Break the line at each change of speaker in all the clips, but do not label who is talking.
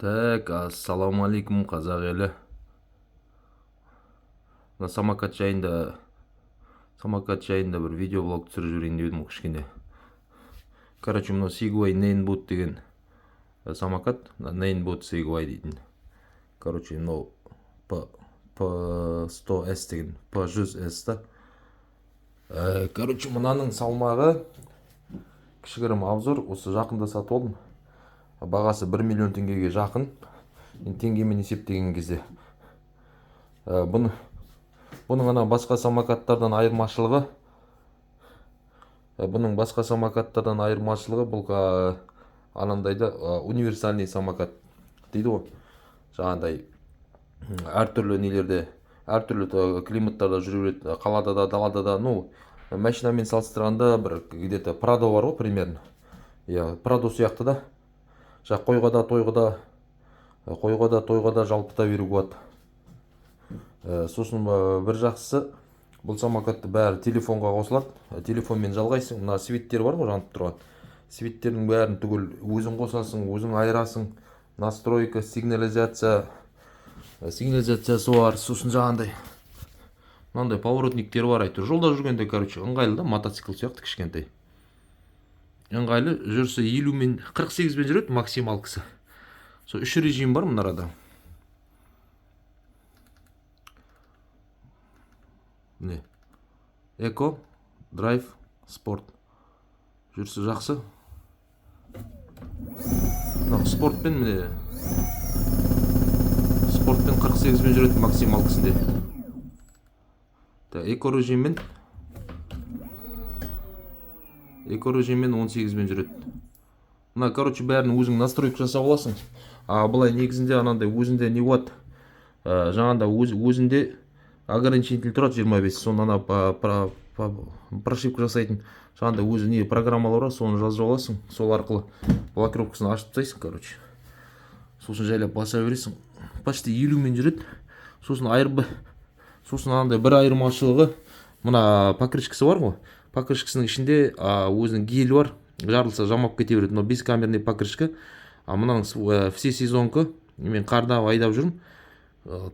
Так, ассалаумалейкум қазақ елі. Мына самокат жайында бір видеоблог түсіріп жіберейін деп едім кішкене. Короче, мына Segway Nainboot деген самокат, Nainboot Segway дейтін. Короче, мынау P100S деген, P100S та. Короче, мынаның салмағы, кішігірім обзор, осы жақында сатып алдым. Бағасы 1 миллион теңгеге жақын. Теңгемен есептеген кезде. Бұның ана басқа самокаттардан айырмашылығы, бұл анандайда универсальный самокат дейді ғой. Жаңағыдай әртүрлі нелерде, әртүрлі климаттарда жүреді, қалада да, далада да, машинамен салыстырғанда бір где-то Прадо бар ғой примерно. Прадо сияқты да. Қойға да жалпыта беруге болады. Сосын бір жақсысы, бұл самокатты бәрі телефонға қосылады. Телефонмен жалғайсың. Мына светтер бар ғой, жанып тұрған. Светтердің бәрін түгел өзің қосасың, өзің айырасың. Настройка, сигнализациясы бар. Сосын жаңағындай мынандай поворотниктер бар әйтеуір. Жолда жүргенде, короче, ыңғайлы да, мотоцикл сияқты кішкентай. Ыңғайлы, жүрісі 50 мен 48 бен жүреді максималкысы. Сол 3 режим бар мынарада. Эко, драйв, спорт. Жүрісі жақсы. Спортпен 48 бен жүреді максималкісінде. Эко режиммен 18 бен жүреді. Мына, короче, бәрін өзің настройка жасап аласың. Бұлай негізінде анандай өзінде не болады? Жаңағында өзінде ограничитель тұрады 25. Соны прошивка жасайтын. Жаңағында өзі не программалар бар, соны жазып аласың. Сол арқылы блокировкасын ашып тастайсың, короче. Сосын жайлап баса бересің. Почти 50 мен жүреді. Сосын анандай бір айырмашылығы, мына покрышкасы бар ғой. Покрышкасының ішінде өзінің гелі бар. Жарылса жамап кете береді. Но бескамерный покрышка. Мынаның все сезонка, мен қарда айдап жүрмін.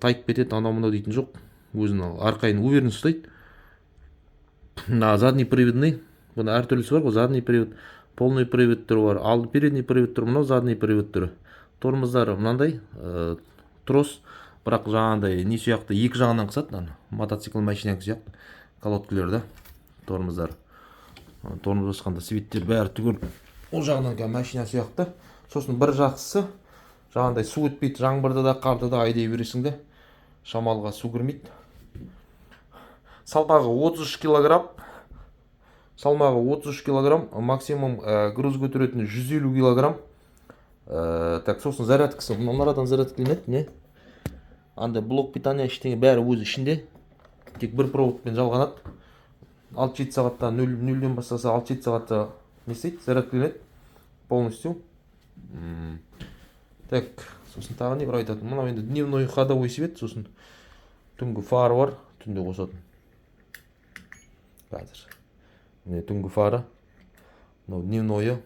Тайып кетеді, анау-мынау дейтін жоқ. Өзінің арқайын уверен ұстайды. Задний приводный, бұны әртүрлісі бар ғой, задний привод, полный привод түрі бар, алды передний привод түрі, мынау задний привод түрі. Тормоздары мынандай, трос, бірақ жаңағындай не сияқты, екі жағынан қысады, мотоцикл машинакі сияқты, колодкілер да, тормоздар. Тормоз басқанда светтер бәрі түгел, ол жағынан машина сияқты. Сосын бір жақсысы, жаңағындай су өтпейді, жаңбырды да, қарды да айдай бересің де, шамалға су кірмейді. Салмағы 33 килограмм, максимум груз көтеретін 150 килограмм. Так, сосын зарядкасы, мынарадан зарядкіленеді, не? Андай блок питания ештеңе бәрі өзі ішінде. Тек бір проводпен жалғанады. 6-7 сағатта, 0-ден бастаса 6-7 сағатта не істейді? Зарядкіленеді полностью. Так, сосын тағы не бір айтатын. Мынау енді дневной ходовой свет, сосын түнгі фары бар, түнде қосатын. Қазір. Міне түнгі фары. Мынау дневной.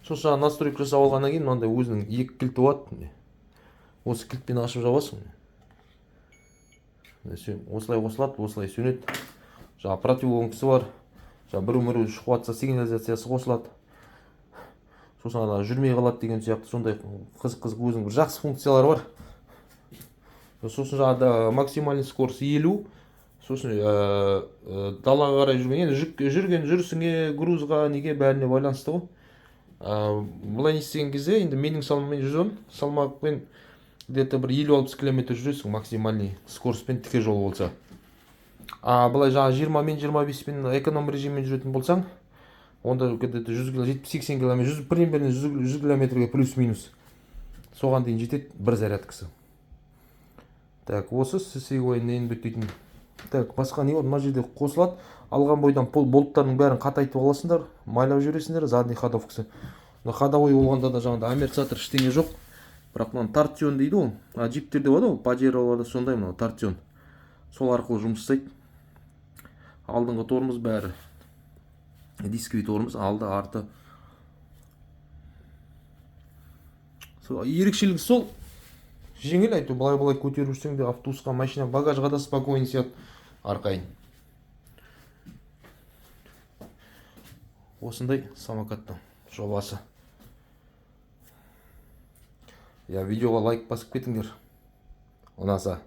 Сосын настройка жасап алғаннан кейін мынандай өзінің екі кілті болады. Осы кілтпен ашып жабасың. Осылай қосылады, осылай сөнеді. Жаңа противогонкасы бар. Жаңа бір-өмір шықпатса сигнализациясы қосылады. Сосын жүрмей қалады деген сияқты сондай қызық өзінің бір жақсы функциялары бар. Сосын жаңа максимальный скорость 50. Сосын далаға қарай жүрген жүрісіңе, грузға, неге бәріне байланысты ғой. Бұлай не істеген кезде, енді менің салмағымен жүрсем, салмақпен где-то бір 50-60 км жүресің максимальный скоростьпен тіке жол болса. Бұлай жаңа 20 мен 25 пен эконом режиммен жүретін болсаң, онда где-то 70-80 км, 100 км плюс-минус. Соған дейін жетеді бір зарядкасы. Так, осы Segway Nainboot дейтін. Так, басқа не бар? Мына жерде қосылады. Алған бойдан болттардың бәрін қатайтып аласыңдар, майлап жүресіңдер, задний ходовкасы. Ходовой болғанда да жаңағыда амортизатор ештеңе жоқ. Бірақ мынаны торсион дейді ол. Джиптерде болады ол, паджероларда сондай мынау торсион. Сол арқылы жұмыс істейді. Алдыңғы тормоз бәрі дисковый тормоз, алды, арты. ерекшелігі сол, жеңіл әйтеуір, былай көтеріп жүрсең де автобусқа, машина, багажға да спокойно сияды арқайын. Осындай самокаттың жобасы. Видеоға лайк басып кетіңдер, ұнаса.